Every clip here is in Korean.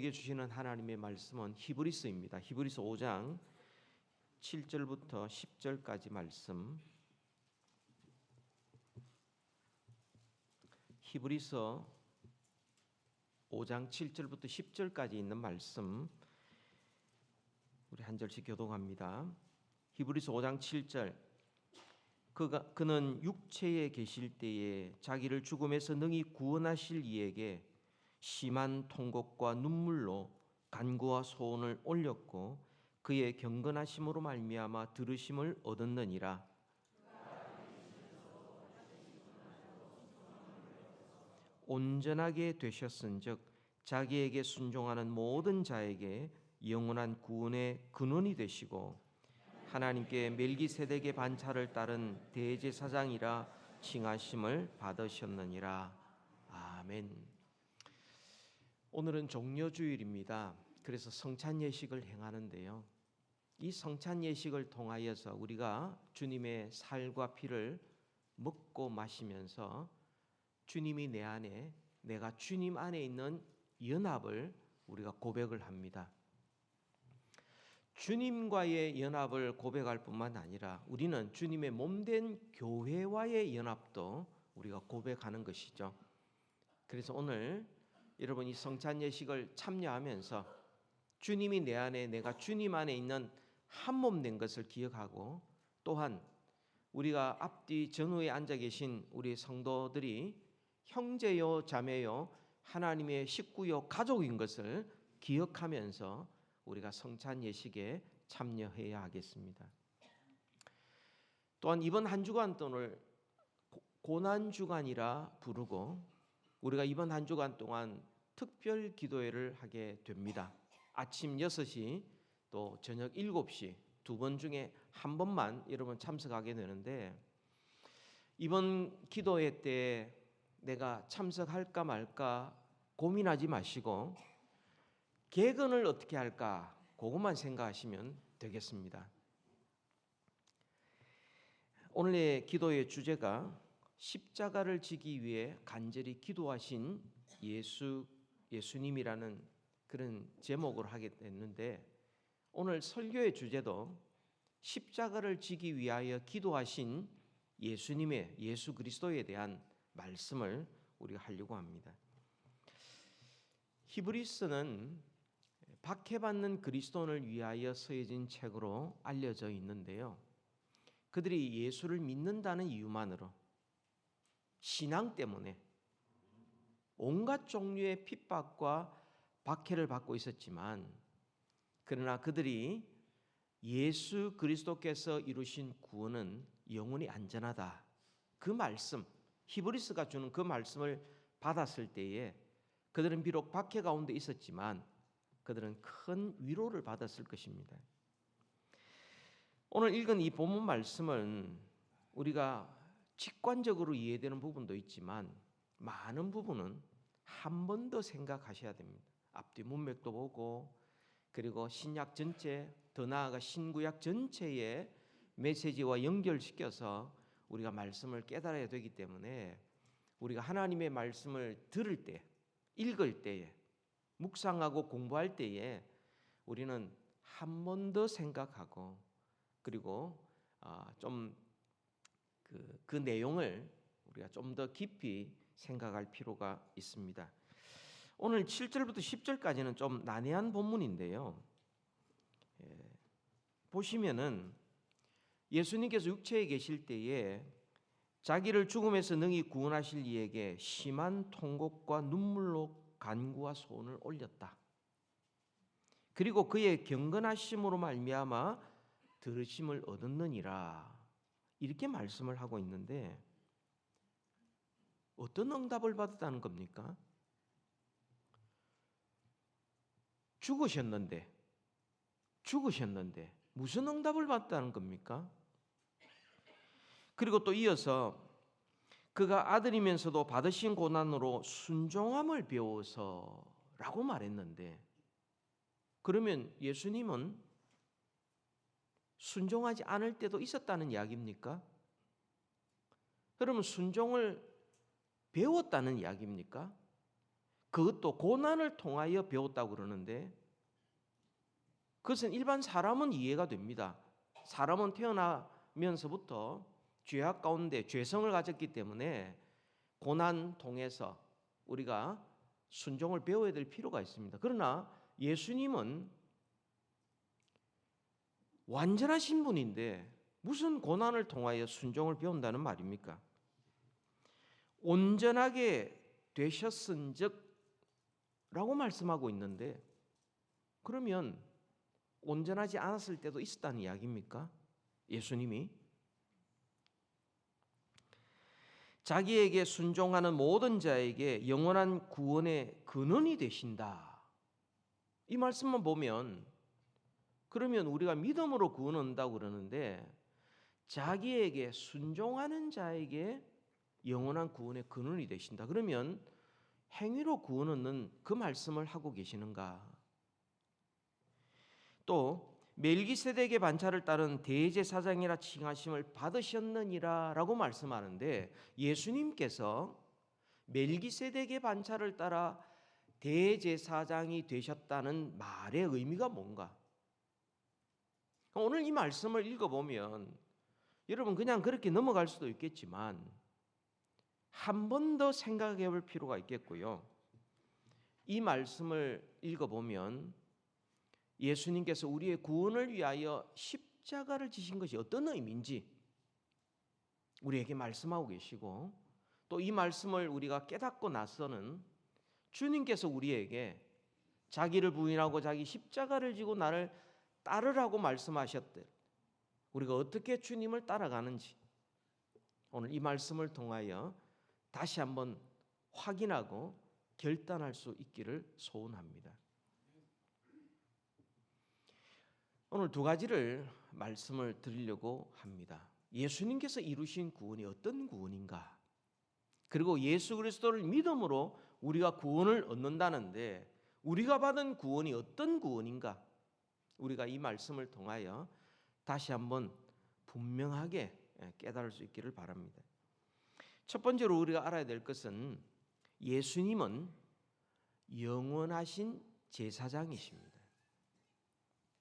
우리에게 주시는 하나님의 말씀은 히브리서입니다. 히브리서 5장 7절부터 10절까지 말씀. 히브리서 5장 7절부터 10절까지 있는 말씀 우리 한 절씩 교독합니다. 히브리서 5장 7절. 그는 육체에 계실 때에 자기를 죽음에서 능히 구원하실 이에게 심한 통곡과 눈물로 간구와 소원을 올렸고 그의 경건하심으로 말미암아 들으심을 얻었느니라. 온전하게 되셨은즉 자기에게 순종하는 모든 자에게 영원한 구원의 근원이 되시고 하나님께 멜기세덱의 반차를 따른 대제사장이라 칭하심을 받으셨느니라. 아멘. 오늘은 종려주일입니다. 그래서 성찬 예식을 행하는데요. 이 성찬 예식을 통하여서 우리가 주님의 살과 피를 먹고 마시면서 주님이 내 안에, 내가 주님 안에 있는 연합을 우리가 고백을 합니다. 주님과의 연합을 고백할 뿐만 아니라 우리는 주님의 몸된 교회와의 연합도 우리가 고백하는 것이죠. 그래서 오늘 여러분 이 성찬 예식을 참여하면서 주님이 내 안에, 내가 주님 안에 있는 한 몸 된 것을 기억하고, 또한 우리가 앞뒤 전후에 앉아 계신 우리 성도들이 형제요 자매요 하나님의 식구요 가족인 것을 기억하면서 우리가 성찬 예식에 참여해야 하겠습니다. 또한 이번 한 주간 동안을 고난 주간이라 부르고 우리가 이번 한 주간 동안 특별 기도회를 하게 됩니다. 아침 6시 또 저녁 7시 두 번 중에 한 번만 여러분 참석하게 되는데, 이번 기도회 때 내가 참석할까 말까 고민하지 마시고 개근을 어떻게 할까 그것만 생각하시면 되겠습니다. 오늘의 기도의 주제가 십자가를 지기 위해 간절히 기도하신 예수님이라는 그런 제목으로 하게 됐는데, 오늘 설교의 주제도 십자가를 지기 위하여 기도하신 예수님의, 예수 그리스도에 대한 말씀을 우리가 하려고 합니다. 히브리서는 박해받는 그리스도인을 위하여 쓰여진 책으로 알려져 있는데요. 그들이 예수를 믿는다는 이유만으로, 신앙 때문에 온갖 종류의 핍박과 박해를 받고 있었지만, 그러나 그들이 예수 그리스도께서 이루신 구원은 영원히 안전하다, 그 말씀, 히브리서가 주는 그 말씀을 받았을 때에 그들은 비록 박해 가운데 있었지만 그들은 큰 위로를 받았을 것입니다. 오늘 읽은 이 본문 말씀은 우리가 직관적으로 이해되는 부분도 있지만 많은 부분은 한 번 더 생각하셔야 됩니다. 앞뒤 문맥도 보고, 그리고 신약 전체, 더 나아가 신구약 전체의 메시지와 연결시켜서 우리가 말씀을 깨달아야 되기 때문에 우리가 하나님의 말씀을 들을 때, 읽을 때에, 묵상하고 공부할 때에 우리는 한 번 더 생각하고, 그리고 좀 그 내용을 우리가 좀 더 깊이 생각할 필요가 있습니다. 오늘 7절부터 10절까지는 좀 난해한 본문인데요. 보시면은 예수님께서 육체에 계실 때에 자기를 죽음에서 능히 구원하실 이에게 심한 통곡과 눈물로 간구와 소원을 올렸다. 그리고 그의 경건하심으로 말미암아 들으심을 얻었느니라, 이렇게 말씀을 하고 있는데, 어떤 응답을 받았다는 겁니까? 죽으셨는데 무슨 응답을 받았다는 겁니까? 그리고 또 이어서 그가 아들이면서도 받으신 고난으로 순종함을 배워서라고 말했는데, 그러면 예수님은 순종하지 않을 때도 있었다는 이야기입니까? 그러면 순종을 배웠다는 이야기입니까? 그것도 고난을 통하여 배웠다고 그러는데 그것은 일반 사람은 이해가 됩니다. 사람은 태어나면서부터 죄악 가운데 죄성을 가졌기 때문에 고난 통해서 우리가 순종을 배워야 될 필요가 있습니다. 그러나 예수님은 완전하신 분인데 무슨 고난을 통하여 순종을 배운다는 말입니까? 온전하게 되셨은즉 라고 말씀하고 있는데 그러면 온전하지 않았을 때도 있었다는 이야기입니까? 예수님이 자기에게 순종하는 모든 자에게 영원한 구원의 근원이 되신다. 이 말씀만 보면 그러면 우리가 믿음으로 구원 얻는다고 그러는데 자기에게 순종하는 자에게 영원한 구원의 근원이 되신다. 그러면 행위로 구원 얻는 그 말씀을 하고 계시는가? 또 멜기세덱의 반차를 따른 대제사장이라 칭하심을 받으셨느니라 라고 말씀하는데 예수님께서 멜기세덱의 반차를 따라 대제사장이 되셨다는 말의 의미가 뭔가? 오늘 이 말씀을 읽어보면 여러분 그냥 그렇게 넘어갈 수도 있겠지만 한 번 더 생각해 볼 필요가 있겠고요. 이 말씀을 읽어보면 예수님께서 우리의 구원을 위하여 십자가를 지신 것이 어떤 의미인지 우리에게 말씀하고 계시고 또 이 말씀을 우리가 깨닫고 나서는 주님께서 우리에게 자기를 부인하고 자기 십자가를 지고 나를 따르라고 말씀하셨대. 우리가 어떻게 주님을 따라가는지 오늘 이 말씀을 통하여 다시 한번 확인하고 결단할 수 있기를 소원합니다. 오늘 두 가지를 말씀을 드리려고 합니다. 예수님께서 이루신 구원이 어떤 구원인가? 그리고 예수 그리스도를 믿음으로 우리가 구원을 얻는다는데 우리가 받은 구원이 어떤 구원인가? 우리가 이 말씀을 통하여 다시 한번 분명하게 깨달을 수 있기를 바랍니다. 첫 번째로 우리가 알아야 될 것은 예수님은 영원하신 제사장이십니다.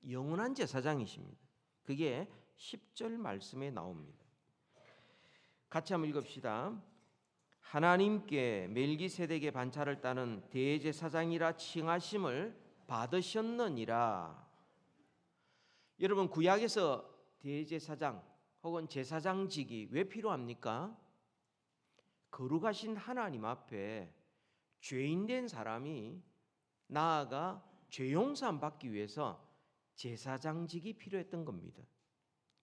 영원한 제사장이십니다. 그게 10절 말씀에 나옵니다. 같이 한번 읽읍시다. 하나님께 멜기세덱의 반차를 따는 대제사장이라 칭하심을 받으셨느니라. 여러분 구약에서 대제사장 혹은 제사장직이 왜 필요합니까? 거룩하신 하나님 앞에 죄인된 사람이 나아가 죄 용서함 받기 위해서 제사장직이 필요했던 겁니다.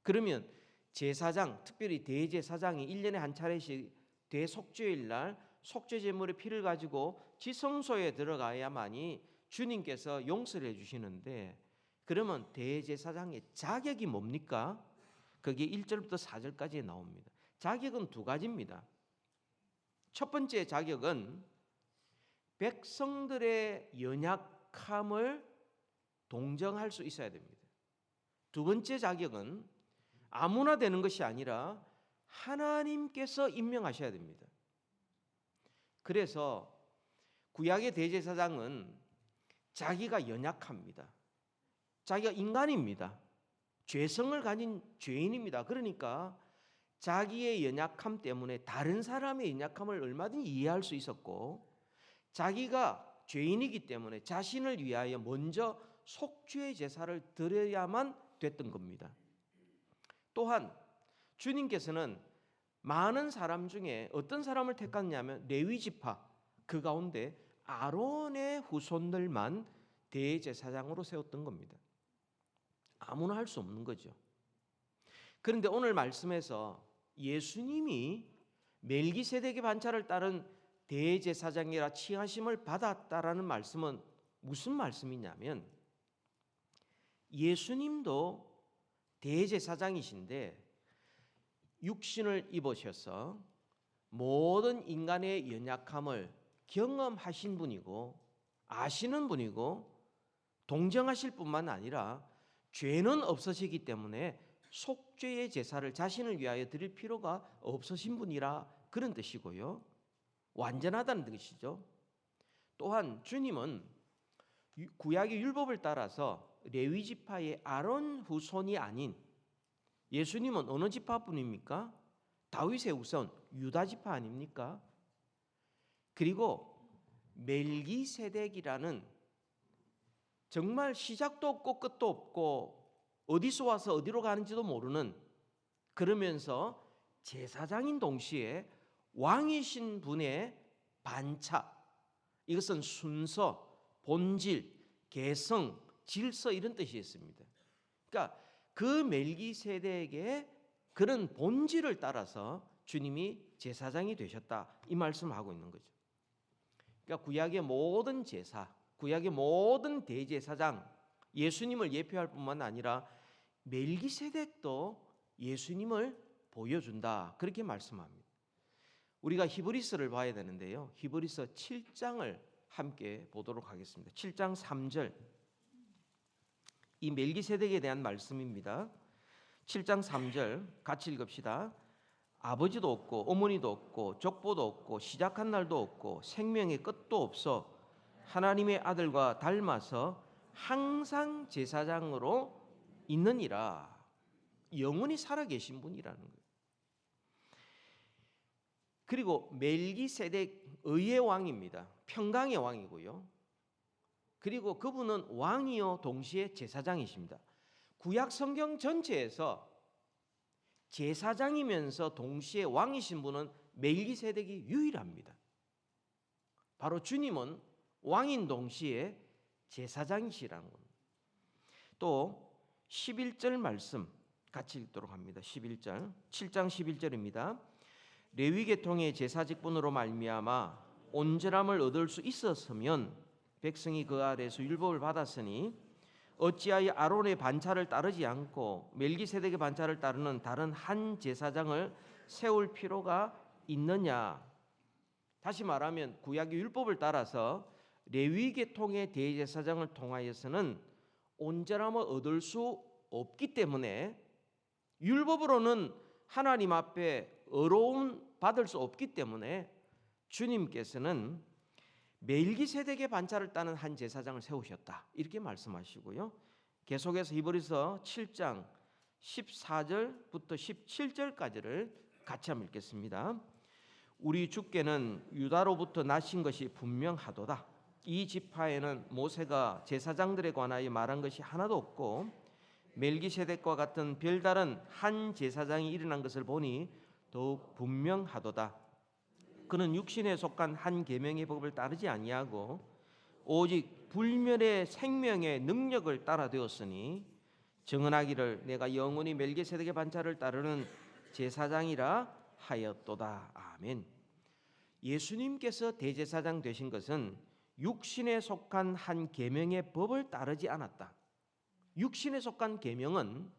그러면 제사장, 특별히 대제사장이 1년에 한 차례씩 대속죄일 날 속죄 제물의 피를 가지고 지성소에 들어가야만이 주님께서 용서를 해주시는데 그러면 대제사장의 자격이 뭡니까? 그게 1절부터 4절까지 나옵니다. 자격은 두 가지입니다. 첫 번째 자격은 백성들의 연약함을 동정할 수 있어야 됩니다. 두 번째 자격은 아무나 되는 것이 아니라 하나님께서 임명하셔야 됩니다. 그래서 구약의 대제사장은 자기가 연약합니다. 자기가 인간입니다. 죄성을 가진 죄인입니다. 그러니까 자기의 연약함 때문에 다른 사람의 연약함을 얼마든지 이해할 수 있었고 자기가 죄인이기 때문에 자신을 위하여 먼저 속죄의 제사를 드려야만 됐던 겁니다. 또한 주님께서는 많은 사람 중에 어떤 사람을 택했냐면 레위 지파 그 가운데 아론의 후손들만 대제사장으로 세웠던 겁니다. 아무나 할 수 없는 거죠. 그런데 오늘 말씀에서 예수님이 멜기세덱의 반차를 따른 대제사장이라 칭하심을 받았다라는 말씀은 무슨 말씀이냐면 예수님도 대제사장이신데 육신을 입으셔서 모든 인간의 연약함을 경험하신 분이고 아시는 분이고 동정하실 뿐만 아니라 죄는 없으시기 때문에 속죄의 제사를 자신을 위하여 드릴 필요가 없으신 분이라 그런 뜻이고요. 완전하다는 뜻이죠. 또한 주님은 구약의 율법을 따라서 레위 지파의 아론 후손이 아닌 예수님은 어느 지파분입니까? 다윗의 후손 유다 지파 아닙니까? 그리고 멜기세덱이라는 정말 시작도 없고 끝도 없고 어디서 와서 어디로 가는지도 모르는, 그러면서 제사장인 동시에 왕이신 분의 반차, 이것은 순서, 본질, 개성, 질서 이런 뜻이 있습니다. 그러니까 그 멜기세덱의 그런 본질을 따라서 주님이 제사장이 되셨다, 이 말씀을 하고 있는 거죠. 그러니까 구약의 모든 제사, 구약의 모든 대제사장, 예수님을 예표할 뿐만 아니라 멜기세덱도 예수님을 보여준다, 그렇게 말씀합니다. 우리가 히브리서를 봐야 되는데요, 히브리서 7장을 함께 보도록 하겠습니다. 7장 3절, 이 멜기세덱에 대한 말씀입니다. 7장 3절 같이 읽읍시다. 아버지도 없고 어머니도 없고 족보도 없고 시작한 날도 없고 생명의 끝도 없어 하나님의 아들과 닮아서 항상 제사장으로 있느니라. 영원히 살아계신 분이라는 거예요. 그리고 멜기세덱 의의 왕입니다. 평강의 왕이고요. 그리고 그분은 왕이요 동시에 제사장이십니다. 구약 성경 전체에서 제사장이면서 동시에 왕이신 분은 멜기세덱이 유일합니다. 바로 주님은 왕인 동시에 제사장이시라는 겁니다. 또 11절 말씀 같이 읽도록 합니다. 11절, 7장 11절입니다. 레위 계통의 제사 직분으로 말미암아 온전함을 얻을 수 있었으면 백성이 그 아래서 율법을 받았으니 어찌하여 아론의 반차를 따르지 않고 멜기세덱의 반차를 따르는 다른 한 제사장을 세울 필요가 있느냐. 다시 말하면 구약의 율법을 따라서 레위 계통의 대제사장을 통하여서는 온전함을 얻을 수 없기 때문에, 율법으로는 하나님 앞에 의로움 받을 수 없기 때문에 주님께서는 멜기세덱의 반차를 따는 한 제사장을 세우셨다, 이렇게 말씀하시고요. 계속해서 히브리서 7장 14절부터 17절까지를 같이 한번 읽겠습니다. 우리 주께는 유다로부터 나신 것이 분명하도다. 이 지파에는 모세가 제사장들에 관하여 말한 것이 하나도 없고 멜기세덱과 같은 별다른 한 제사장이 일어난 것을 보니 더욱 분명하도다. 그는 육신에 속한 한 계명의 법을 따르지 아니하고 오직 불멸의 생명의 능력을 따라 되었으니 증언하기를 내가 영원히 멜기세덱의 반차를 따르는 제사장이라 하였도다. 아멘. 예수님께서 대제사장 되신 것은 육신에 속한 한 계명의 법을 따르지 않았다. 육신에 속한 계명은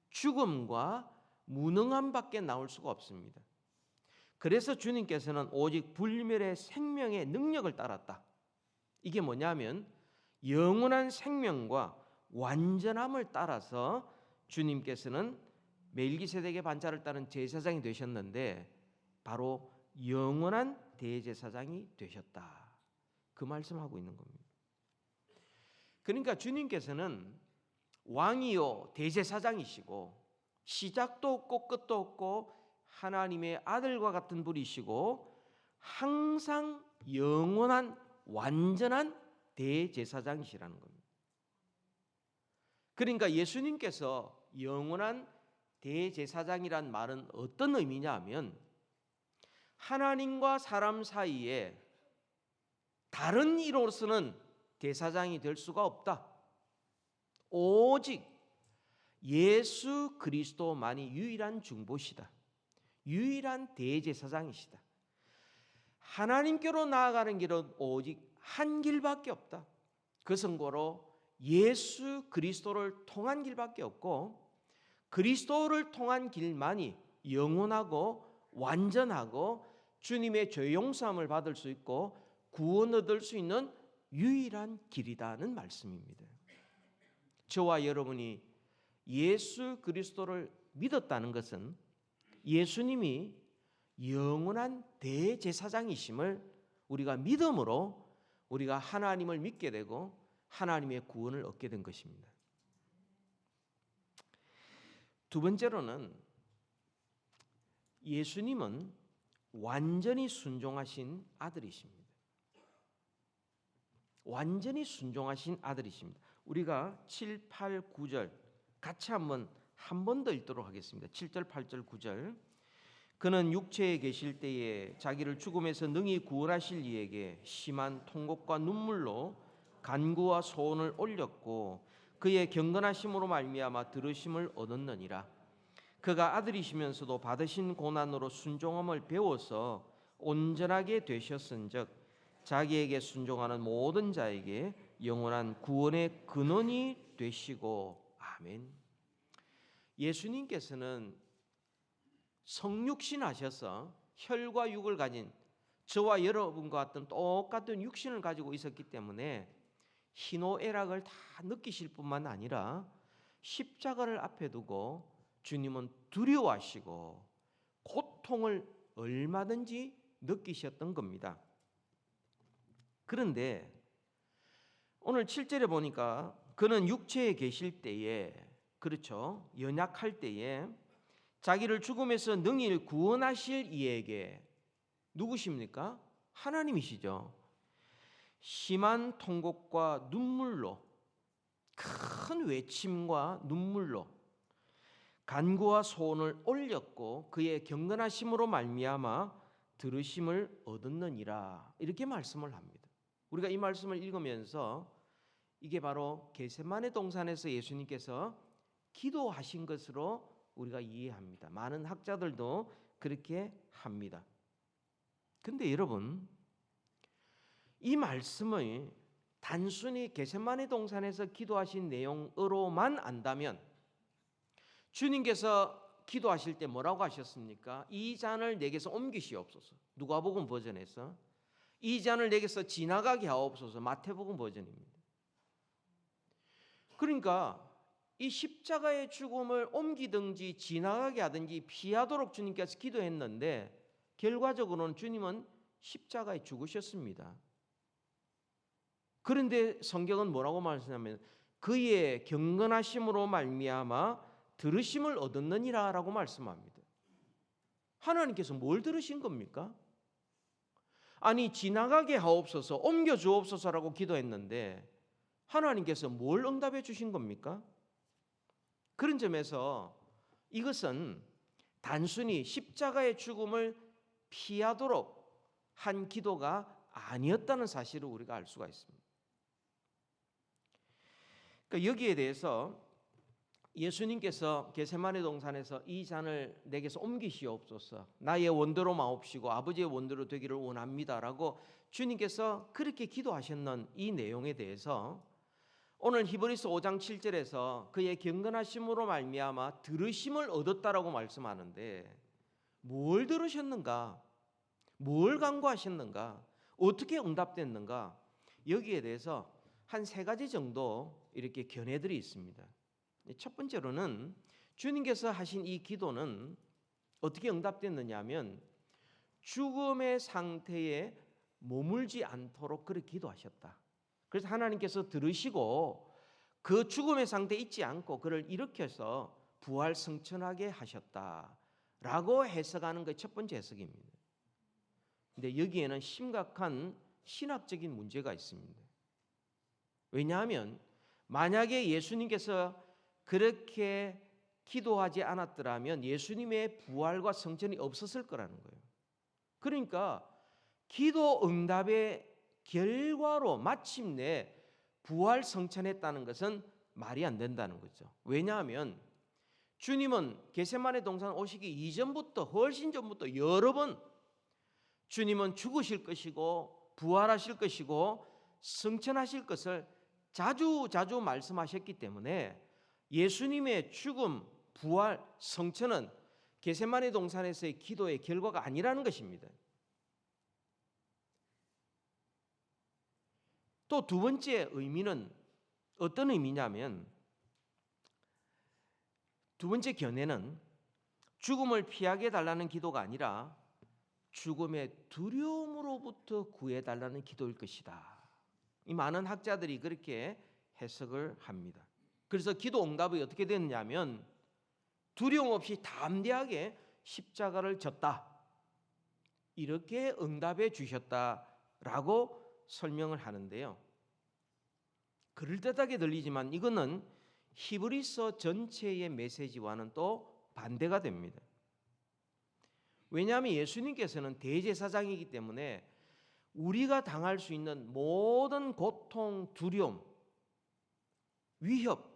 죽음과 무능함밖에 나올 수가 없습니다. 그래서 주님께서는 오직 불멸의 생명의 능력을 따랐다. 이게 뭐냐면 영원한 생명과 완전함을 따라서 주님께서는 멜기세덱의 반차를 따른 제사장이 되셨는데 바로 영원한 대제사장이 되셨다, 그 말씀하고 있는 겁니다. 그러니까 주님께서는 왕이요 대제사장이시고 시작도 없고 끝도 없고 하나님의 아들과 같은 분이시고 항상 영원한 완전한 대제사장이시라는 겁니다. 그러니까 예수님께서 영원한 대제사장이란 말은 어떤 의미냐 하면 하나님과 사람 사이에 다른 이로서는 대사장이 될 수가 없다. 오직 예수 그리스도만이 유일한 중보시다. 유일한 대제사장이시다. 하나님께로 나아가는 길은 오직 한 길밖에 없다. 그 선고로 예수 그리스도를 통한 길밖에 없고 그리스도를 통한 길만이 영원하고 완전하고 주님의 죄 용서함을 받을 수 있고 구원 얻을 수 있는 유일한 길이라는 말씀입니다. 저와 여러분이 예수 그리스도를 믿었다는 것은 예수님이 영원한 대제사장이심을 우리가 믿음으로 우리가 하나님을 믿게 되고 하나님의 구원을 얻게 된 것입니다. 두 번째로는 예수님은 완전히 순종하신 아들이십니다. 완전히 순종하신 아들이십니다. 우리가 7, 8, 9절 같이 한 번 더 읽도록 하겠습니다. 7절, 8절, 9절. 그는 육체에 계실 때에 자기를 죽음에서 능히 구원하실 이에게 심한 통곡과 눈물로 간구와 소원을 올렸고 그의 경건하심으로 말미암아 들으심을 얻었느니라. 그가 아들이시면서도 받으신 고난으로 순종함을 배워서 온전하게 되셨은즉 자기에게 순종하는 모든 자에게 영원한 구원의 근원이 되시고. 아멘. 예수님께서는 성육신 하셔서 혈과 육을 가진 저와 여러분과 같은 똑같은 육신을 가지고 있었기 때문에 희노애락을 다 느끼실 뿐만 아니라 십자가를 앞에 두고 주님은 두려워하시고 고통을 얼마든지 느끼셨던 겁니다. 그런데 오늘 7절에 보니까 그는 육체에 계실 때에, 그렇죠, 연약할 때에 자기를 죽음에서 능히 구원하실 이에게, 누구십니까? 하나님이시죠. 심한 통곡과 눈물로, 큰 외침과 눈물로 간구와 소원을 올렸고 그의 경건하심으로 말미암아 들으심을 얻었느니라. 이렇게 말씀을 합니다. 우리가 이 말씀을 읽으면서 이게 바로 겟세마네 동산에서 예수님께서 기도하신 것으로 우리가 이해합니다. 많은 학자들도 그렇게 합니다. 근데 여러분, 이 말씀을 단순히 겟세마네 동산에서 기도하신 내용으로만 안다면 주님께서 기도하실 때 뭐라고 하셨습니까? 이 잔을 내게서 옮기시옵소서. 누가복음 버전에서 이 잔을 내게서 지나가게 하옵소서. 마태복음 버전입니다. 그러니까 이 십자가의 죽음을 옮기든지 지나가게 하든지 피하도록 주님께서 기도했는데 결과적으로는 주님은 십자가에 죽으셨습니다. 그런데 성경은 뭐라고 말씀하냐면 그의 경건하심으로 말미암아 들으심을 얻었느니라라고 말씀합니다. 하나님께서 뭘 들으신 겁니까? 아니, 지나가게 하옵소서, 옮겨 주옵소서라고 기도했는데 하나님께서 뭘 응답해 주신 겁니까? 그런 점에서 이것은 단순히 십자가의 죽음을 피하도록 한 기도가 아니었다는 사실을 우리가 알 수가 있습니다. 그러니까 여기에 대해서 예수님께서 겟세마네 동산에서 이 잔을 내게서 옮기시옵소서, 나의 원대로 마옵시고 아버지의 원대로 되기를 원합니다라고 주님께서 그렇게 기도하셨는 이 내용에 대해서 오늘 히브리서 5장 7절에서 그의 경건하심으로 말미암아 들으심을 얻었다라고 말씀하는데 뭘 들으셨는가? 뭘 간구하셨는가? 어떻게 응답됐는가? 여기에 대해서 한 3가지 정도 이렇게 견해들이 있습니다. 첫 번째로는 주님께서 하신 이 기도는 어떻게 응답됐느냐 하면 죽음의 상태에 머물지 않도록 그렇게 기도하셨다. 그래서 하나님께서 들으시고 그 죽음의 상태에 있지 않고 그를 일으켜서 부활 승천하게 하셨다라고 해석하는 게 첫 번째 해석입니다. 근데 여기에는 심각한 신학적인 문제가 있습니다. 왜냐하면 만약에 예수님께서 그렇게 기도하지 않았더라면 예수님의 부활과 성천이 없었을 거라는 거예요. 그러니까 기도 응답의 결과로 마침내 부활 성천했다는 것은 말이 안 된다는 거죠. 왜냐하면 주님은 겟세마네 동산 오시기 이전부터, 훨씬 전부터 여러 번 주님은 죽으실 것이고 부활하실 것이고 성천하실 것을 자주 말씀하셨기 때문에 예수님의 죽음, 부활, 성천은 겟세마네 동산에서의 기도의 결과가 아니라는 것입니다. 또 두 번째 의미는 어떤 의미냐면, 두 번째 견해는 죽음을 피하게 달라는 기도가 아니라 죽음의 두려움으로부터 구해달라는 기도일 것이다. 이 많은 학자들이 그렇게 해석을 합니다. 그래서 기도 응답이 어떻게 됐냐면 두려움 없이 담대하게 십자가를 졌다. 이렇게 응답해 주셨다라고 설명을 하는데요. 그럴듯하게 들리지만 이거는 히브리서 전체의 메시지와는 또 반대가 됩니다. 왜냐하면 예수님께서는 대제사장이기 때문에 우리가 당할 수 있는 모든 고통, 두려움, 위협,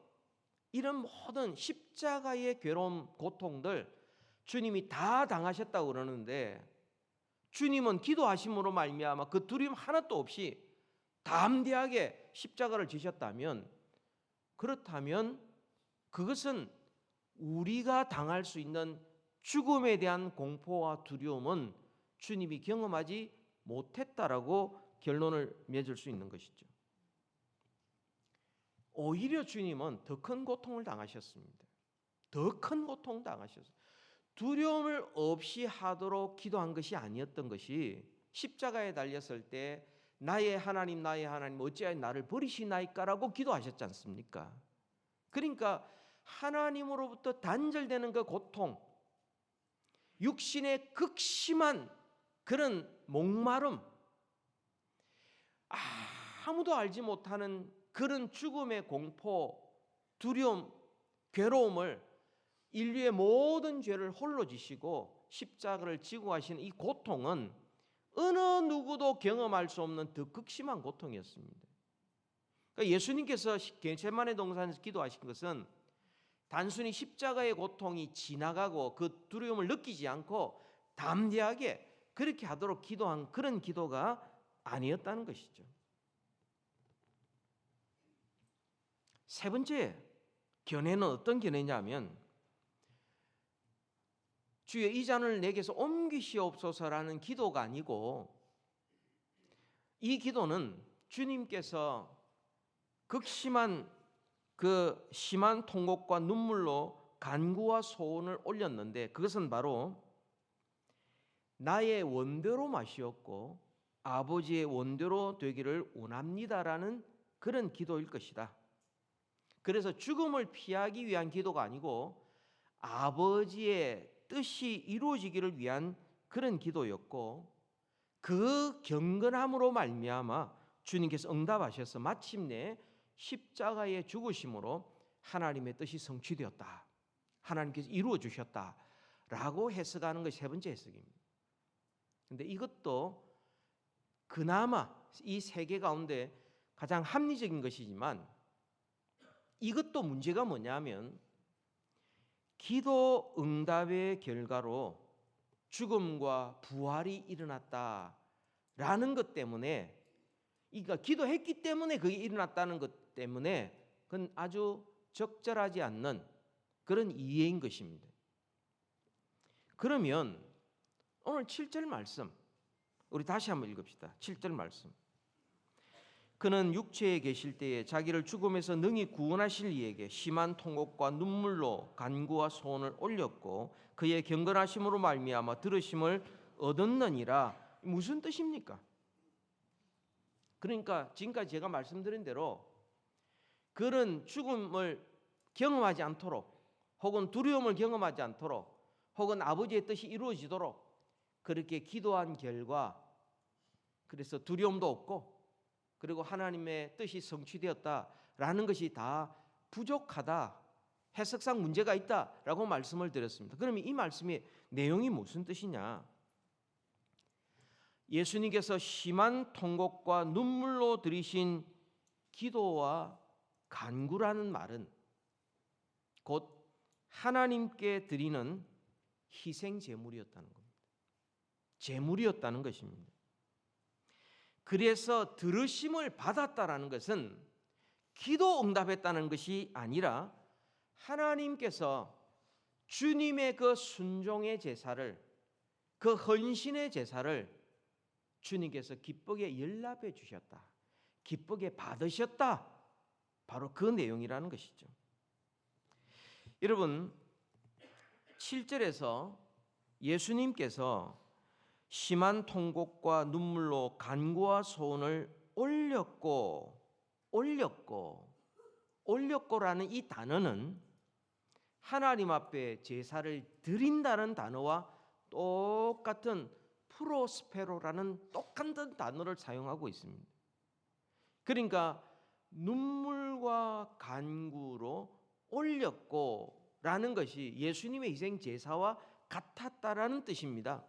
이런 모든 십자가의 괴로움, 고통들 주님이 다 당하셨다고 그러는데 주님은 기도하심으로 말미암아 그 두려움 하나도 없이 담대하게 십자가를 지셨다면, 그렇다면 그것은 우리가 당할 수 있는 죽음에 대한 공포와 두려움은 주님이 경험하지 못했다라고 결론을 맺을 수 있는 것이죠. 오히려 주님은 더 큰 고통을 당하셨습니다. 더 큰 고통 당하셨어요. 두려움을 없이 하도록 기도한 것이 아니었던 것이 십자가에 달렸을 때 나의 하나님 나의 하나님 어찌하여 나를 버리시나이까라고 기도하셨지 않습니까? 그러니까 하나님으로부터 단절되는 그 고통, 육신의 극심한 그런 목마름, 아무도 알지 못하는 그런 죽음의 공포, 두려움, 괴로움을 인류의 모든 죄를 홀로 지시고 십자가를 지고 가시는 이 고통은 어느 누구도 경험할 수 없는 더 극심한 고통이었습니다. 그러니까 예수님께서 겟세마네 동산에서 기도하신 것은 단순히 십자가의 고통이 지나가고 그 두려움을 느끼지 않고 담대하게 그렇게 하도록 기도한 그런 기도가 아니었다는 것이죠. 세 번째 견해는 어떤 견해냐면 주여 이 잔을 내게서 옮기시옵소서라는 기도가 아니고 이 기도는 주님께서 극심한 그 심한 통곡과 눈물로 간구와 소원을 올렸는데 그것은 바로 나의 원대로 마시옵고 아버지의 원대로 되기를 원합니다라는 그런 기도일 것이다. 그래서 죽음을 피하기 위한 기도가 아니고 아버지의 뜻이 이루어지기를 위한 그런 기도였고 그 경건함으로 말미암아 주님께서 응답하셔서 마침내 십자가의 죽으심으로 하나님의 뜻이 성취되었다. 하나님께서 이루어 주셨다라고 해석하는 것이 세 번째 해석입니다. 그런데 이것도 그나마 이 세 개 가운데 가장 합리적인 것이지만 이것도 문제가 뭐냐면 기도 응답의 결과로 죽음과 부활이 일어났다라는 것 때문에, 그러니까 기도했기 때문에 그게 일어났다는 것 때문에 그건 아주 적절하지 않는 그런 이해인 것입니다. 그러면 오늘 7절 말씀 우리 다시 한번 읽읍시다. 7절 말씀. 그는 육체에 계실 때에 자기를 죽음에서 능히 구원하실 이에게 심한 통곡과 눈물로 간구와 소원을 올렸고 그의 경건하심으로 말미암아 들으심을 얻었느니라. 무슨 뜻입니까? 그러니까 지금까지 제가 말씀드린 대로 그런 죽음을 경험하지 않도록 혹은 두려움을 경험하지 않도록 혹은 아버지의 뜻이 이루어지도록 그렇게 기도한 결과 그래서 두려움도 없고 그리고 하나님의 뜻이 성취되었다라는 것이 다 부족하다, 해석상 문제가 있다라고 말씀을 드렸습니다. 그러면 이 말씀의 내용이 무슨 뜻이냐? 예수님께서 심한 통곡과 눈물로 드리신 기도와 간구라는 말은 곧 하나님께 드리는 희생 제물이었다는 겁니다. 제물이었다는 것입니다. 그래서 들으심을 받았다라는 것은 기도 응답했다는 것이 아니라 하나님께서 주님의 그 순종의 제사를, 그 헌신의 제사를 주님께서 기쁘게 연락해 주셨다, 기쁘게 받으셨다, 바로 그 내용이라는 것이죠. 여러분 7절에서 예수님께서 심한 통곡과 눈물로 간구와 소원을 올렸고라는 이 단어는 하나님 앞에 제사를 드린다는 단어와 똑같은 프로스페로라는 똑같은 단어를 사용하고 있습니다. 그러니까 눈물과 간구로 올렸고라는 것이 예수님의 희생 제사와 같았다라는 뜻입니다.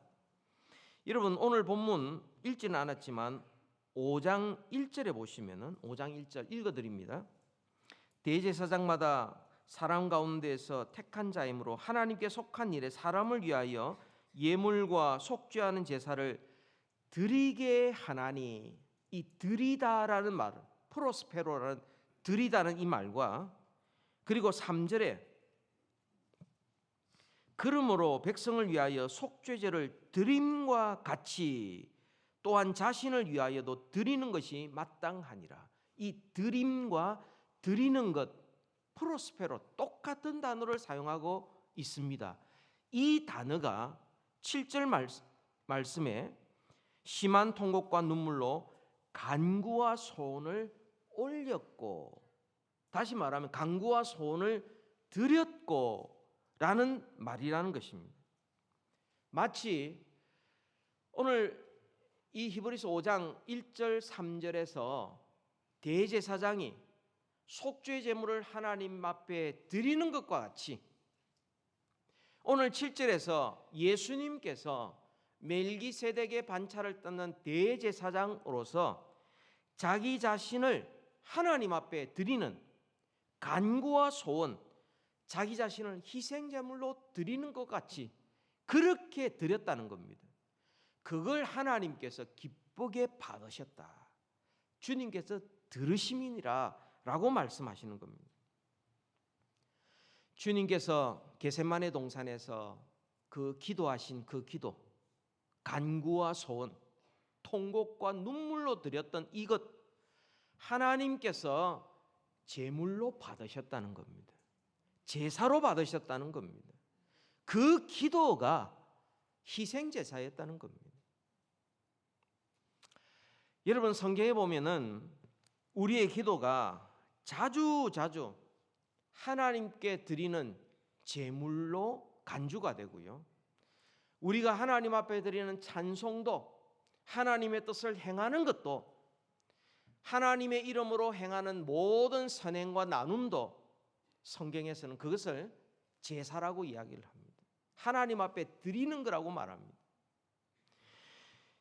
여러분, 오늘 본문 읽지는 않았지만 5장 1절에 보시면은 5장 1절 읽어드립니다. 대제사장마다 사람 가운데에서 택한 자이므로 하나님께 속한 일에 사람을 위하여 예물과 속죄하는 제사를 드리게 하나니, 이 드리다라는 말, 프로스페로라는 드리다는 이 말과, 그리고 3절에 그러므로 백성을 위하여 속죄제를 드림과 같이 또한 자신을 위하여도 드리는 것이 마땅하니라. 이 드림과 드리는 것, 프로스페로, 똑같은 단어를 사용하고 있습니다. 이 단어가 7절 말씀에 심한 통곡과 눈물로 간구와 소원을 올렸고, 다시 말하면 간구와 소원을 드렸고 라는 말이라는 것입니다. 마치 오늘 이 히브리서 5장 1절 3절에서 대제사장이 속죄 제물을 하나님 앞에 드리는 것과 같이 오늘 7절에서 예수님께서 멜기세덱의 반차를 뜯는 대제사장으로서 자기 자신을 하나님 앞에 드리는 간구와 소원, 자기 자신을 희생 제물로 드리는 것 같이 그렇게 드렸다는 겁니다. 그걸 하나님께서 기쁘게 받으셨다. 주님께서 들으심이니라 라고 말씀하시는 겁니다. 주님께서 겟세마네 동산에서 그 기도하신 그 기도, 간구와 소원, 통곡과 눈물로 드렸던 이것, 하나님께서 제물로 받으셨다는 겁니다. 제사로 받으셨다는 겁니다. 그 기도가 희생제사였다는 겁니다. 여러분, 성경에 보면은 우리의 기도가 자주 하나님께 드리는 제물로 간주가 되고요, 우리가 하나님 앞에 드리는 찬송도, 하나님의 뜻을 행하는 것도, 하나님의 이름으로 행하는 모든 선행과 나눔도 성경에서는 그것을 제사라고 이야기를 합니다. 하나님 앞에 드리는 거라고 말합니다.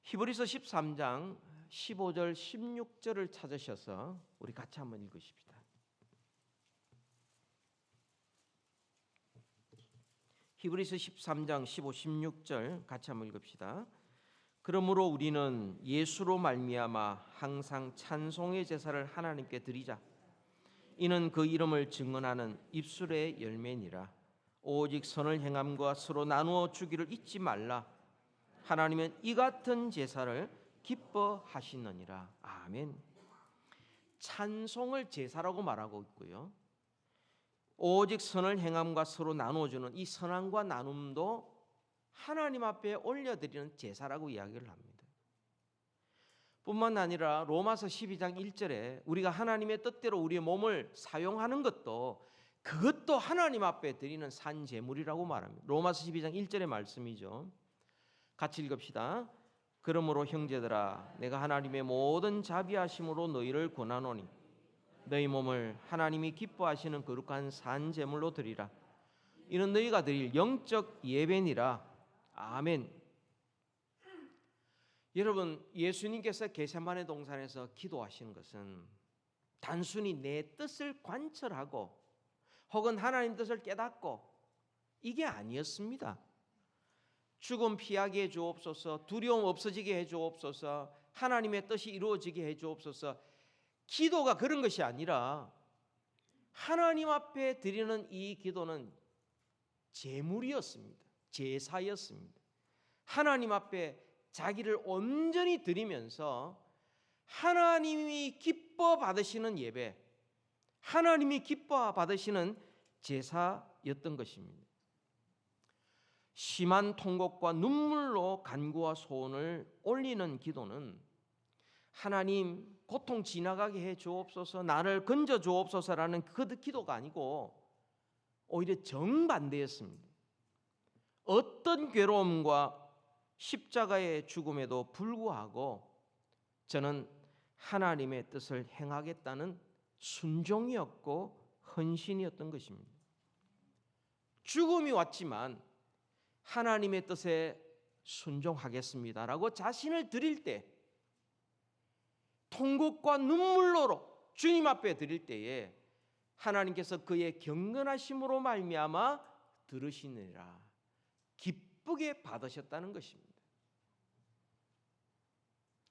히브리서 13장 15절 16절을 찾으셔서 우리 같이 한번 읽으십시다. 히브리서 13장 15, 16절 같이 한번 읽읍시다. 그러므로 우리는 예수로 말미암아 항상 찬송의 제사를 하나님께 드리자. 이는 그 이름을 증언하는 입술의 열매니라. 오직 선을 행함과 서로 나누어 주기를 잊지 말라. 하나님은 이 같은 제사를 기뻐하시느니라. 아멘. 찬송을 제사라고 말하고 있고요, 오직 선을 행함과 서로 나누어주는 이 선함과 나눔도 하나님 앞에 올려드리는 제사라고 이야기를 합니다. 뿐만 아니라 로마서 12장 1절에 우리가 하나님의 뜻대로 우리의 몸을 사용하는 것도, 그것도 하나님 앞에 드리는 산제물이라고 말합니다. 로마서 12장 1절의 말씀이죠. 같이 읽읍시다. 그러므로 형제들아, 내가 하나님의 모든 자비하심으로 너희를 권하노니 너희 몸을 하나님이 기뻐하시는 거룩한 산제물로 드리라. 이는 너희가 드릴 영적 예배니라. 아멘. 여러분, 예수님께서 겟세마네 동산에서 기도하시는 것은 단순히 내 뜻을 관철하고 혹은 하나님 뜻을 깨닫고 이게 아니었습니다. 죽음 피하게 해주옵소서, 두려움 없어지게 해주옵소서, 하나님의 뜻이 이루어지게 해주옵소서, 기도가 그런 것이 아니라 하나님 앞에 드리는 이 기도는 제물이었습니다. 제사였습니다. 하나님 앞에 자기를 온전히 드리면서 하나님이 기뻐 받으시는 예배, 하나님이 기뻐 받으시는 제사였던 것입니다. 심한 통곡과 눈물로 간구와 소원을 올리는 기도는 하나님, 고통 지나가게 해 주옵소서, 나를 건져 주옵소서라는 그 기도가 아니고 오히려 정반대였습니다. 어떤 괴로움과 십자가의 죽음에도 불구하고 저는 하나님의 뜻을 행하겠다는 순종이었고 헌신이었던 것입니다. 죽음이 왔지만 하나님의 뜻에 순종하겠습니다라고 자신을 드릴 때, 통곡과 눈물로 주님 앞에 드릴 때에 하나님께서 그의 경건하심으로 말미암아 들으시느니라 기쁘게 받으셨다는 것입니다.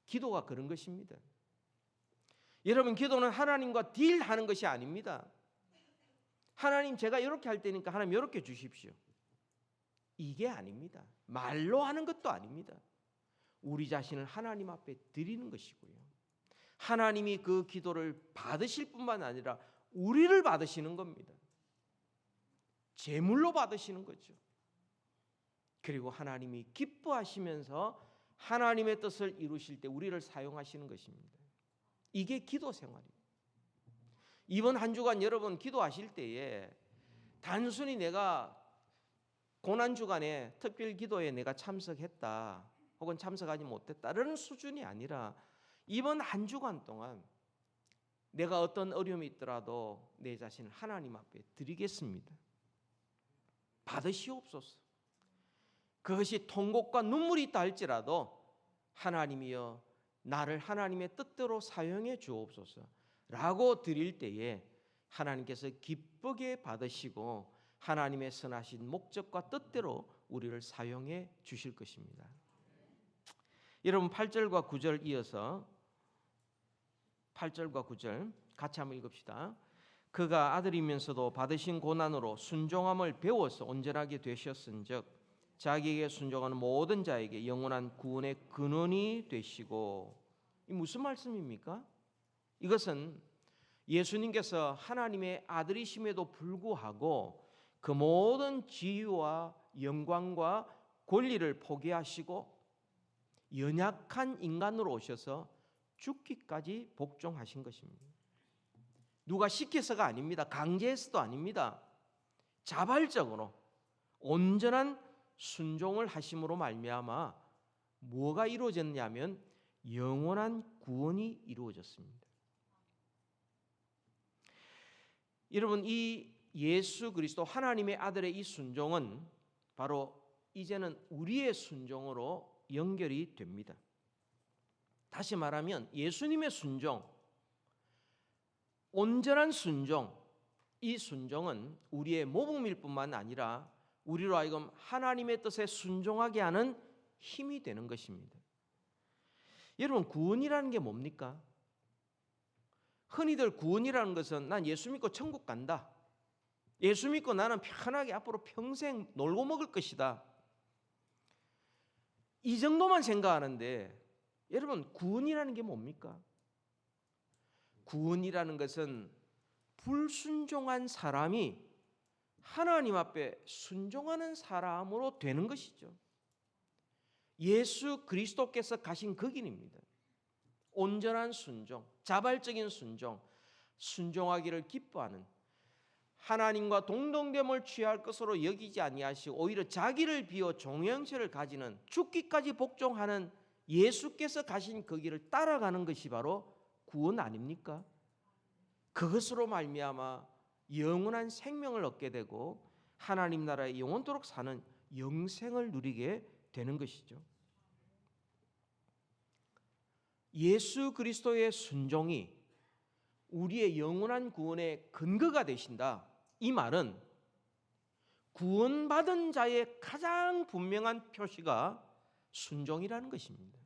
기도가 그런 것입니다. 여러분, 기도는 하나님과 딜하는 것이 아닙니다. 하나님, 제가 이렇게 할 테니까 하나님 이렇게 주십시오, 이게 아닙니다. 말로 하는 것도 아닙니다. 우리 자신을 하나님 앞에 드리는 것이고요, 하나님이 그 기도를 받으실 뿐만 아니라 우리를 받으시는 겁니다. 제물로 받으시는 거죠. 그리고 하나님이 기뻐하시면서 하나님의 뜻을 이루실 때 우리를 사용하시는 것입니다. 이게 기도 생활입니다. 이번 한 주간 여러분 기도하실 때에 단순히 내가 고난주간에 특별 기도에 내가 참석했다 혹은 참석하지 못했다라는 수준이 아니라 이번 한 주간 동안 내가 어떤 어려움이 있더라도 내 자신을 하나님 앞에 드리겠습니다, 받으시옵소서. 그것이 통곡과 눈물이 있다 할지라도 하나님이여 나를 하나님의 뜻대로 사용해 주옵소서 라고 드릴 때에 하나님께서 기쁘게 받으시고 하나님의 선하신 목적과 뜻대로 우리를 사용해 주실 것입니다. 여러분, 8절과 9절 이어서 8절과 9절 같이 한번 읽읍시다. 그가 아들이면서도 받으신 고난으로 순종함을 배워서 온전하게 되셨은즉 자기에게 순종하는 모든 자에게 영원한 구원의 근원이 되시고. 이 무슨 말씀입니까? 이것은 예수님께서 하나님의 아들이심에도 불구하고 그 모든 지위와 영광과 권리를 포기하시고 연약한 인간으로 오셔서 죽기까지 복종하신 것입니다. 누가 시켜서가 아닙니다. 강제해서도 아닙니다. 자발적으로 온전한 순종을 하심으로 말미암아 뭐가 이루어졌냐면 영원한 구원이 이루어졌습니다. 여러분, 이 예수 그리스도 하나님의 아들의 이 순종은 바로 이제는 우리의 순종으로 연결이 됩니다. 다시 말하면 예수님의 순종, 온전한 순종, 이 순종은 우리의 모범일 뿐만 아니라 우리로 하여금 하나님의 뜻에 순종하게 하는 힘이 되는 것입니다. 여러분, 구원이라는 게 뭡니까? 흔히들 구원이라는 것은 난 예수 믿고 천국 간다, 예수 믿고 나는 편하게 앞으로 평생 놀고 먹을 것이다, 이 정도만 생각하는데 여러분, 구원이라는 게 뭡니까? 구원이라는 것은 불순종한 사람이 하나님 앞에 순종하는 사람으로 되는 것이죠. 예수 그리스도께서 가신 그 길입니다. 온전한 순종, 자발적인 순종, 순종하기를 기뻐하는, 하나님과 동등됨을 취할 것으로 여기지 아니하시고 오히려 자기를 비워 종형체를 가지는, 죽기까지 복종하는 예수께서 가신 그 길을 따라가는 것이 바로 구원 아닙니까? 그것으로 말미암아 영원한 생명을 얻게 되고 하나님 나라에 영원토록 사는 영생을 누리게 되는 것이죠. 예수 그리스도의 순종이 우리의 영원한 구원의 근거가 되신다, 이 말은 구원받은 자의 가장 분명한 표시가 순종이라는 것입니다.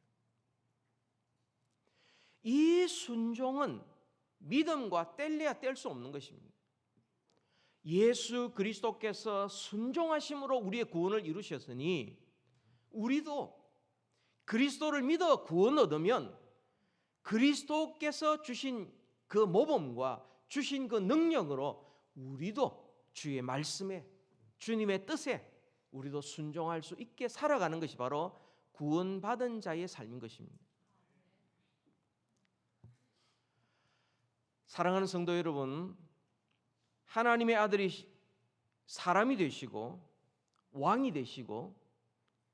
이 순종은 믿음과 뗄래야 뗄 수 없는 것입니다. 예수 그리스도께서 순종하심으로 우리의 구원을 이루셨으니 우리도 그리스도를 믿어 구원 얻으면 그리스도께서 주신 그 모범과 주신 그 능력으로 우리도 주의 말씀에, 주님의 뜻에 우리도 순종할 수 있게 살아가는 것이 바로 구원받은 자의 삶인 것입니다. 사랑하는 성도 여러분, 하나님의 아들이 사람이 되시고 왕이 되시고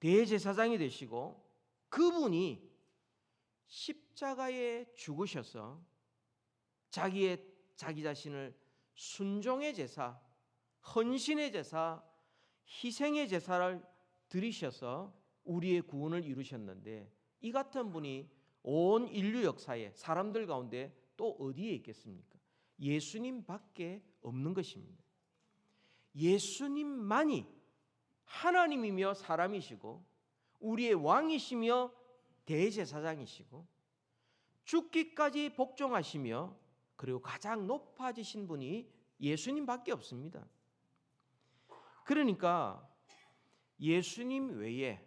대제사장이 되시고 그분이 십자가에 죽으셔서 자기 자신을 순종의 제사, 헌신의 제사, 희생의 제사를 드리셔서 우리의 구원을 이루셨는데 이 같은 분이 온 인류 역사에 사람들 가운데 또 어디에 있겠습니까? 예수님밖에 없는 것입니다. 예수님만이 하나님이며 사람이시고 우리의 왕이시며 대제사장이시고 죽기까지 복종하시며 그리고 가장 높아지신 분이 예수님밖에 없습니다. 그러니까 예수님 외에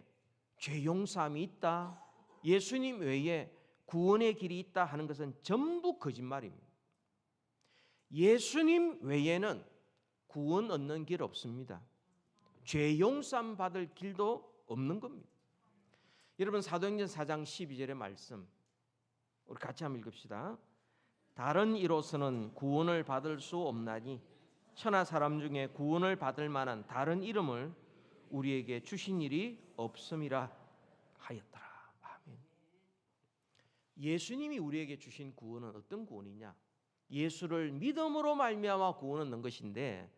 죄 용서함이 있다, 예수님 외에 구원의 길이 있다 하는 것은 전부 거짓말입니다. 예수님 외에는 구원 얻는 길 없습니다. 죄 용서함 받을 길도 없는 겁니다. 여러분 사도행전 4장 12절의 말씀 우리 같이 한번 읽읍시다. 다른 이로서는 구원을 받을 수 없나니 천하 사람 중에 구원을 받을 만한 다른 이름을 우리에게 주신 일이 없음이라 하였더라. 아멘. 예수님이 우리에게 주신 구원은 어떤 구원이냐? 예수를 믿음으로 말미암아 구원 얻는 것인데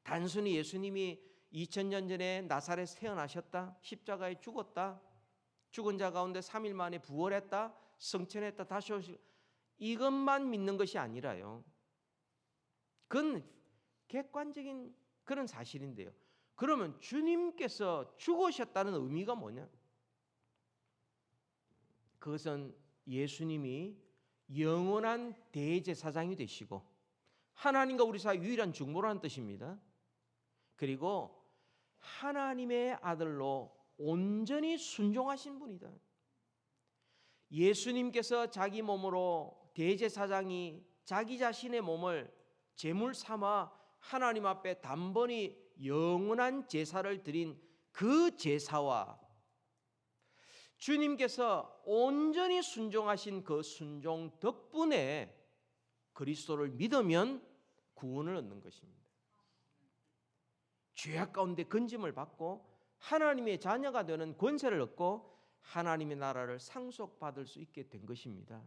단순히 예수님이 2000년 전에 나사렛에 태어나셨다, 십자가에 죽었다, 죽은 자 가운데 3일 만에 부활했다, 성천했다, 다시 오실 이것만 믿는 것이 아니라요. 그건 객관적인 그런 사실인데요. 그러면 주님께서 죽으셨다는 의미가 뭐냐? 그것은 예수님이 영원한 대제사장이 되시고 하나님과 우리 사이 유일한 중보라는 뜻입니다. 그리고 하나님의 아들로 온전히 순종하신 분이다. 예수님께서 자기 몸으로 대제사장이 자기 자신의 몸을 제물 삼아 하나님 앞에 단번에 영원한 제사를 드린 그 제사와 주님께서 온전히 순종하신 그 순종 덕분에 그리스도를 믿으면 구원을 얻는 것입니다. 죄악 가운데 건짐을 받고 하나님의 자녀가 되는 권세를 얻고 하나님의 나라를 상속받을 수 있게 된 것입니다.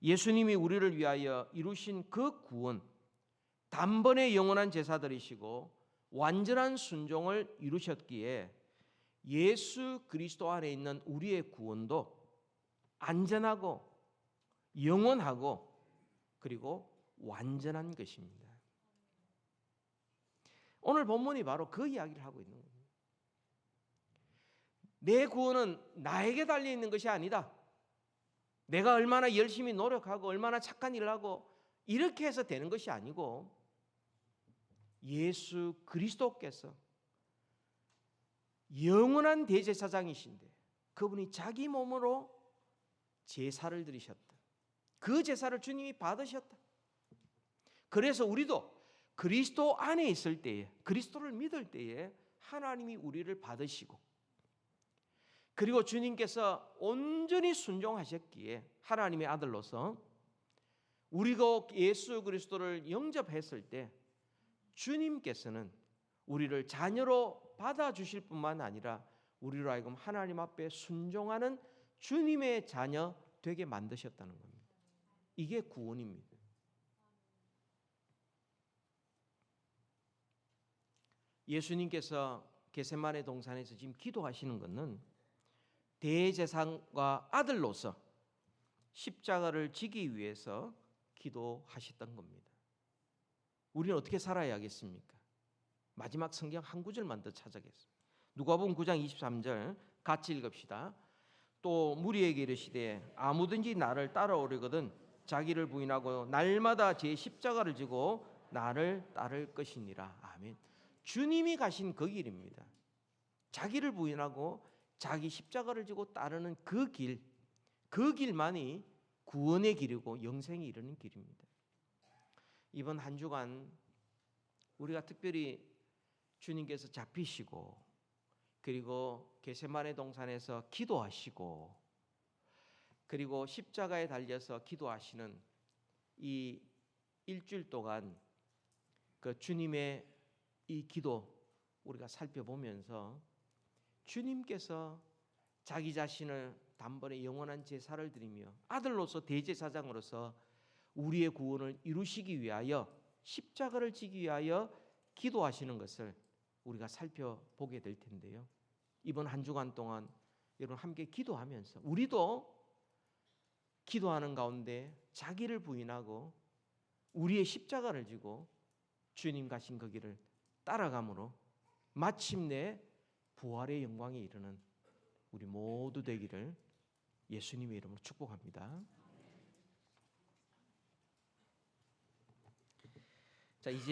예수님이 우리를 위하여 이루신 그 구원, 단번에 영원한 제사드리시고 완전한 순종을 이루셨기에 예수 그리스도 안에 있는 우리의 구원도 안전하고 영원하고 그리고 완전한 것입니다. 오늘 본문이 바로 그 이야기를 하고 있는 겁니다. 내 구원은 나에게 달려 있는 것이 아니다. 내가 얼마나 열심히 노력하고 얼마나 착한 일을 하고 이렇게 해서 되는 것이 아니고 예수 그리스도께서 영원한 대제사장이신데 그분이 자기 몸으로 제사를 드리셨다. 그 제사를 주님이 받으셨다. 그래서 우리도 그리스도 안에 있을 때에 그리스도를 믿을 때에 하나님이 우리를 받으시고 그리고 주님께서 온전히 순종하셨기에 하나님의 아들로서 우리가 예수 그리스도를 영접했을 때 주님께서는 우리를 자녀로 받아주실 뿐만 아니라 우리로 하여금 하나님 앞에 순종하는 주님의 자녀 되게 만드셨다는 겁니다. 이게 구원입니다. 예수님께서 겟세마네 동산에서 지금 기도하시는 것은 대제사장과 아들로서 십자가를 지기 위해서 기도하셨던 겁니다. 우리는 어떻게 살아야겠습니까? 마지막 성경 한 구절만 더 찾아겠습니다. 누가복음 9장 23절 같이 읽읍시다. 또 무리에게 이르시되 아무든지 나를 따라오려거든 자기를 부인하고 날마다 제 십자가를 지고 나를 따를 것이니라. 아멘. 주님이 가신 그 길입니다. 자기를 부인하고 자기 십자가를 지고 따르는 그 길만이 구원의 길이고 영생에 이르는 길입니다. 이번 한 주간 우리가 특별히 주님께서 잡히시고 그리고 겟세마네 동산에서 기도하시고 그리고 십자가에 달려서 기도하시는 이 일주일 동안 그 주님의 이 기도 우리가 살펴보면서 주님께서 자기 자신을 단번에 영원한 제사를 드리며 아들로서 대제사장으로서 우리의 구원을 이루시기 위하여 십자가를 지기 위하여 기도하시는 것을 우리가 살펴보게 될 텐데요. 이번 한 주간 동안 여러분 함께 기도하면서 우리도 기도하는 가운데 자기를 부인하고 우리의 십자가를 지고 주님 가신 그 길을 따라감으로 마침내 부활의 영광에 이르는 우리 모두 되기를 예수님의 이름으로 축복합니다. 자, 이제